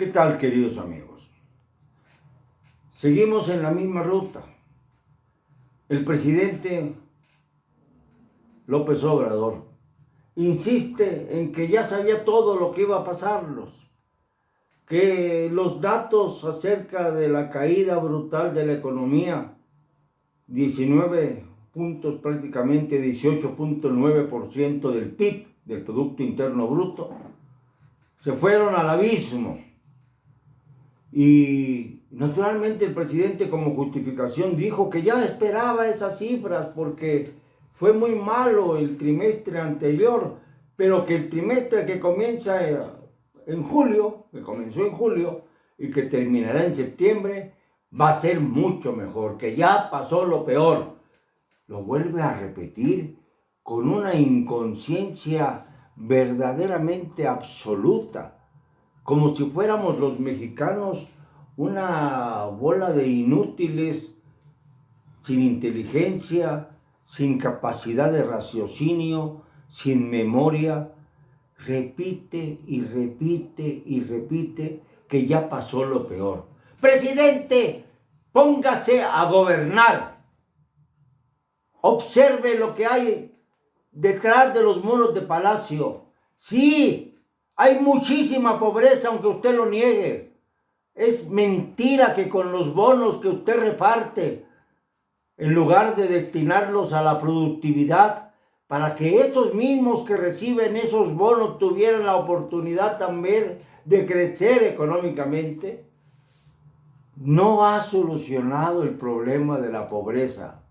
¿Qué tal, queridos amigos? Seguimos en la misma ruta. El presidente López Obrador insiste en que ya sabía todo lo que iba a pasarlos, que los datos acerca de la caída brutal de la economía, 19 puntos, prácticamente 18.9% del PIB, del Producto Interno Bruto, se fueron al abismo. Y naturalmente el presidente, como justificación, dijo que ya esperaba esas cifras porque fue muy malo el trimestre anterior, pero que el trimestre que comienza en julio, que comenzó en julio y que terminará en septiembre, va a ser mucho mejor, que ya pasó lo peor. Lo vuelve a repetir con una inconsciencia verdaderamente absoluta, como si fuéramos los mexicanos una bola de inútiles, sin inteligencia, sin capacidad de raciocinio, sin memoria. Repite y repite y repite que ya pasó lo peor. Presidente, póngase a gobernar. Observe lo que hay detrás de los muros de Palacio. Sí, hay muchísima pobreza, aunque usted lo niegue. Es mentira que con los bonos que usted reparte, en lugar de destinarlos a la productividad, para que esos mismos que reciben esos bonos tuvieran la oportunidad también de crecer económicamente, no ha solucionado el problema de la pobreza.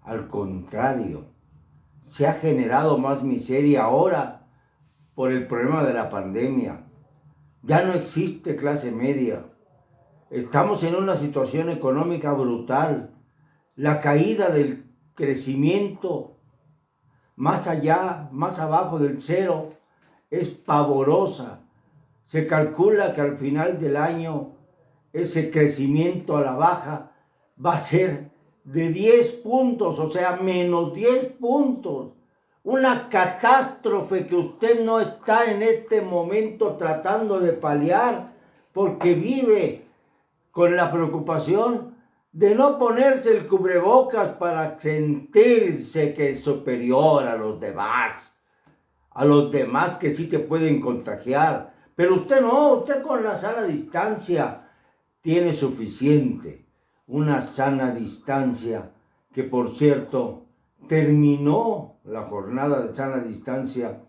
Al contrario, se ha generado más miseria ahora por el problema de la pandemia. Ya no existe clase media. Estamos en una situación económica brutal. La caída del crecimiento más allá, más abajo del cero, es pavorosa. Se calcula que al final del año ese crecimiento a la baja va a ser de 10 puntos, o sea, menos 10 puntos. Una catástrofe que usted no está en este momento tratando de paliar porque vive con la preocupación de no ponerse el cubrebocas para sentirse que es superior a los demás que sí se pueden contagiar. Pero usted no, usted con la sana distancia tiene suficiente. Una sana distancia que, por cierto, terminó la jornada de sana distancia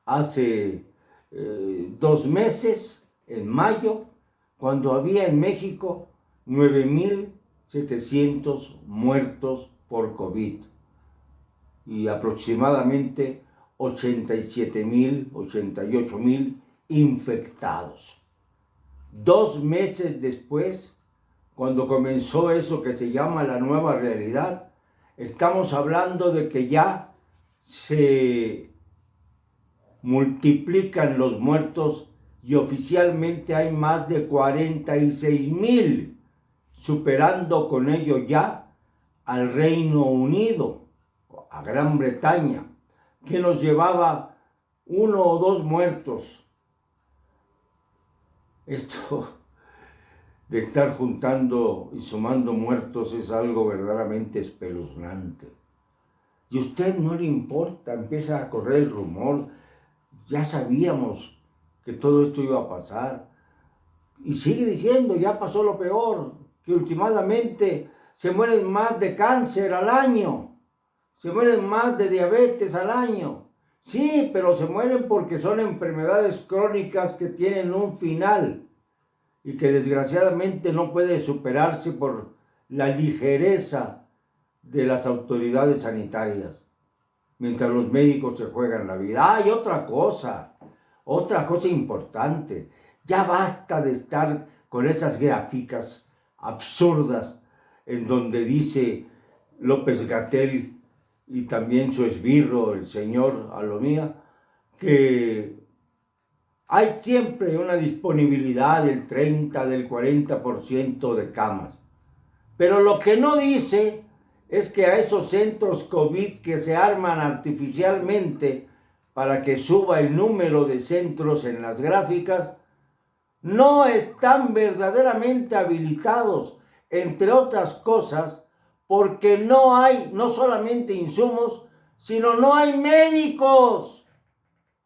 hace 2 meses, en mayo, cuando había en México 9,700 muertos por COVID y aproximadamente 87,000, 88,000 infectados. 2 meses después, cuando comenzó eso que se llama la nueva realidad, estamos hablando de que ya se multiplican los muertos y oficialmente hay más de 46,000, superando con ello ya al Reino Unido, a Gran Bretaña, que nos llevaba 1 o 2 muertos. Esto de estar juntando y sumando muertos es algo verdaderamente espeluznante. Y a usted no le importa, empieza a correr el rumor. Ya sabíamos que todo esto iba a pasar. Y sigue diciendo, ya pasó lo peor, que últimamente se mueren más de cáncer al año, se mueren más de diabetes al año. Sí, pero se mueren porque son enfermedades crónicas que tienen un final y que desgraciadamente no puede superarse por la ligereza de las autoridades sanitarias, mientras los médicos se juegan la vida. Hay otra cosa importante. Ya basta de estar con esas gráficas absurdas en donde dice López-Gatell y también su esbirro, el señor Alomía, que hay siempre una disponibilidad del 30, del 40% de camas. Pero lo que no dice es que a esos centros COVID que se arman artificialmente para que suba el número de centros en las gráficas, no están verdaderamente habilitados, entre otras cosas, porque no hay no solamente insumos, sino no hay médicos.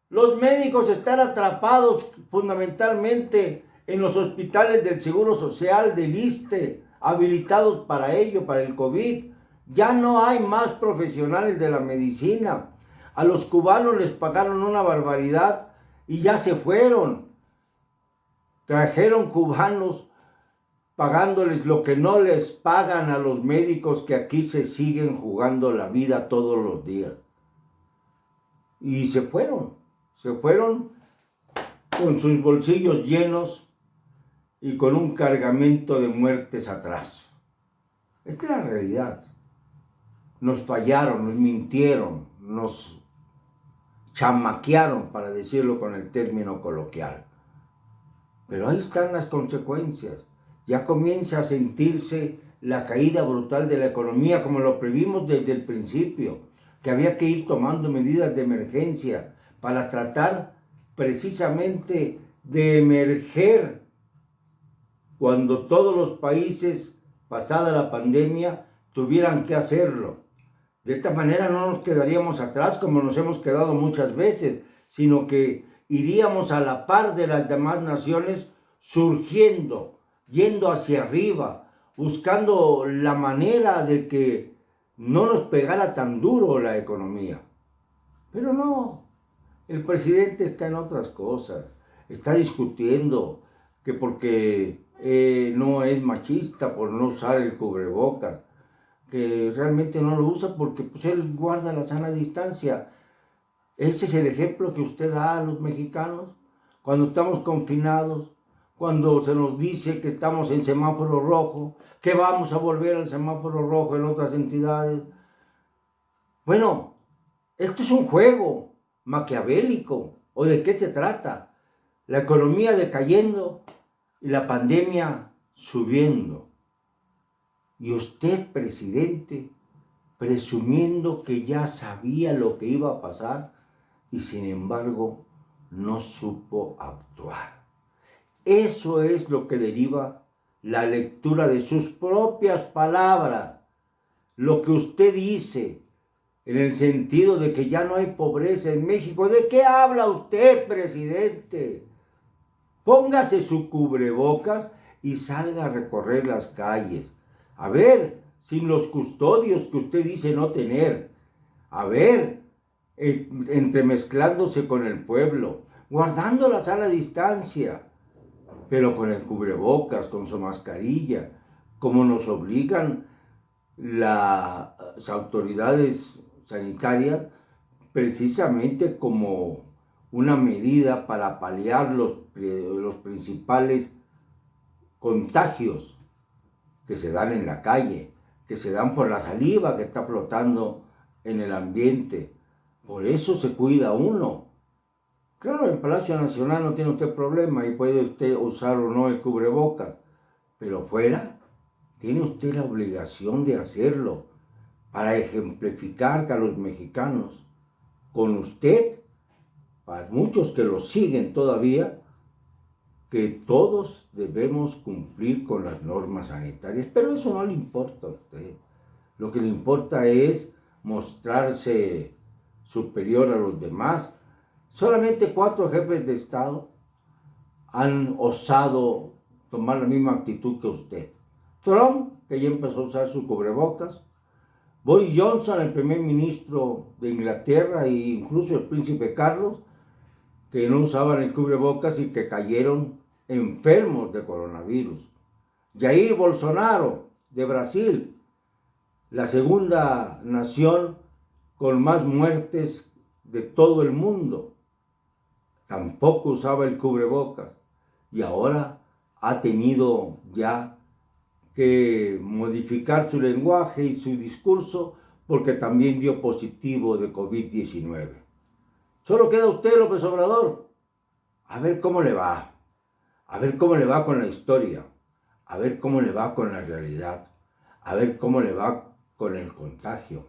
Los médicos están atrapados fundamentalmente en los hospitales del Seguro Social, del ISSSTE, habilitados para ello, para el COVID. Ya no hay más profesionales de la medicina. A los cubanos les pagaron una barbaridad y ya se fueron. Trajeron cubanos pagándoles lo que no les pagan a los médicos que aquí se siguen jugando la vida todos los días. Y se fueron con sus bolsillos llenos y con un cargamento de muertes atrás. Esta es la realidad. Nos fallaron, nos mintieron, nos chamaquearon, para decirlo con el término coloquial. Pero ahí están las consecuencias. Ya comienza a sentirse la caída brutal de la economía, como lo previmos desde el principio, que había que ir tomando medidas de emergencia para tratar precisamente de emerger cuando todos los países, pasada la pandemia, tuvieran que hacerlo. De esta manera no nos quedaríamos atrás como nos hemos quedado muchas veces, sino que iríamos a la par de las demás naciones, surgiendo, yendo hacia arriba, buscando la manera de que no nos pegara tan duro la economía. Pero no, el presidente está en otras cosas, está discutiendo que porque no es machista por no usar el cubrebocas, que realmente no lo usa porque pues, él guarda la sana distancia. Ese es el ejemplo que usted da a los mexicanos cuando estamos confinados, cuando se nos dice que estamos en semáforo rojo, que vamos a volver al semáforo rojo en otras entidades. Bueno, esto es un juego maquiavélico. ¿O de qué se trata? La economía decayendo y la pandemia subiendo. Y usted, presidente, presumiendo que ya sabía lo que iba a pasar y sin embargo no supo actuar. Eso es lo que deriva la lectura de sus propias palabras. Lo que usted dice en el sentido de que ya no hay pobreza en México. ¿De qué habla usted, presidente? Póngase su cubrebocas y salga a recorrer las calles. A ver, sin los custodios que usted dice no tener. A ver, entremezclándose con el pueblo, guardando la sana distancia, pero con el cubrebocas, con su mascarilla, como nos obligan las autoridades sanitarias, precisamente como una medida para paliar los principales contagios que se dan en la calle, que se dan por la saliva que está flotando en el ambiente. Por eso se cuida uno. Claro, en Palacio Nacional no tiene usted problema y puede usted usar o no el cubrebocas, pero fuera tiene usted la obligación de hacerlo para ejemplificar que a los mexicanos, con usted, para muchos que lo siguen todavía, que todos debemos cumplir con las normas sanitarias, pero eso no le importa a usted. Lo que le importa es mostrarse superior a los demás. Solamente 4 jefes de Estado han osado tomar la misma actitud que usted. Trump, que ya empezó a usar su cubrebocas. Boris Johnson, el primer ministro de Inglaterra, e incluso el príncipe Carlos, que no usaban el cubrebocas y que cayeron enfermos de coronavirus. Jair Bolsonaro, de Brasil, la segunda nación con más muertes de todo el mundo, tampoco usaba el cubrebocas y ahora ha tenido ya que modificar su lenguaje y su discurso porque también dio positivo de COVID-19. Solo queda usted, López Obrador, a ver cómo le va, a ver cómo le va con la historia, a ver cómo le va con la realidad, a ver cómo le va con el contagio.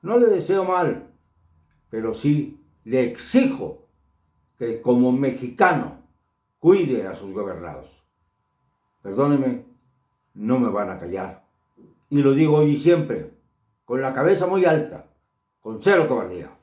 No le deseo mal, pero sí le exijo que como mexicano, cuide a sus gobernados. Perdónenme, no me van a callar. Y lo digo hoy y siempre, con la cabeza muy alta, con cero cobardía.